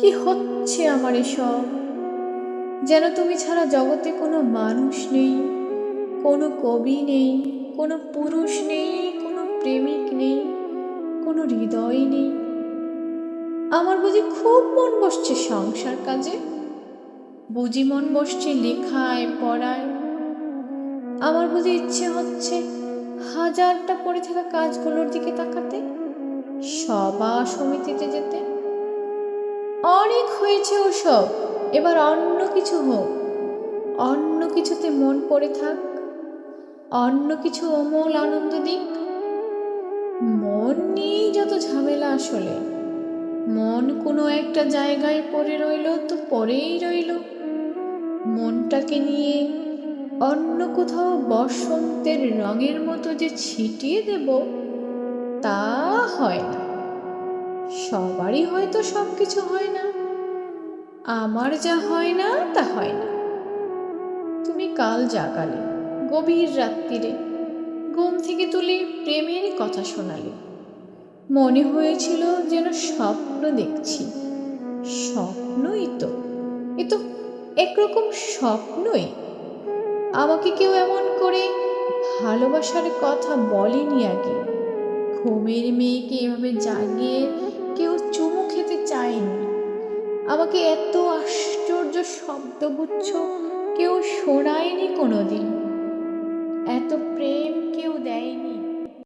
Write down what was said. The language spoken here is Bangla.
কি হচ্ছে আমার এসব? যেন তুমি ছাড়া জগতে কোনো মানুষ নেই, কোনো কবি নেই, কোনো পুরুষ নেই, কোনো প্রেমিক নেই, কোনো হৃদয় নেই। আমার বুঝি খুব মন বসছে সংসার কাজে, বুঝি মন বসছে লেখায় পড়ায়। আমার বুঝি ইচ্ছে হচ্ছে হাজারটা পড়ে থাকা কাজগুলোর দিকে তাকাতে, সভা সমিতিতে যেতে। অনেক হয়েছে ওসব, এবার অন্য কিছু হোক, অন্য কিছুতে মন পড়ে থাক, অন্য কিছু অমূল আনন্দ দিক। মন নিয়েই যত ঝামেলা আসলে। মন কোনো একটা জায়গায় পড়ে রইল তো পড়েই রইল। মনটাকে নিয়ে অন্য কোথাও বসন্তের রঙের মতো যে ছিটিয়ে দেব, তা হয় না। সবারই হয়তো সব কিছু হয় না, আমার যা হয় না তা হয় না। তুমি কাল জাগালে গভীর রাত্রিরে, ঘুম থেকে তুলে প্রেমের কথা শোনালে। মনে হয়েছিল যেন স্বপ্ন দেখছি। স্বপ্নই তো, এ তো একরকম স্বপ্নই। আমাকে কেউ এমন করে ভালোবাসার কথা বলেনি আগে। ঘুমের মেয়েকে এভাবে জাগিয়ে কেউ চুমু খেতে চায়নি। আমাকে এত আশ্চর্য শব্দগুচ্ছ কেউ শোনায়নি কোনোদিন। এত প্রেম কেউ দেয়নি।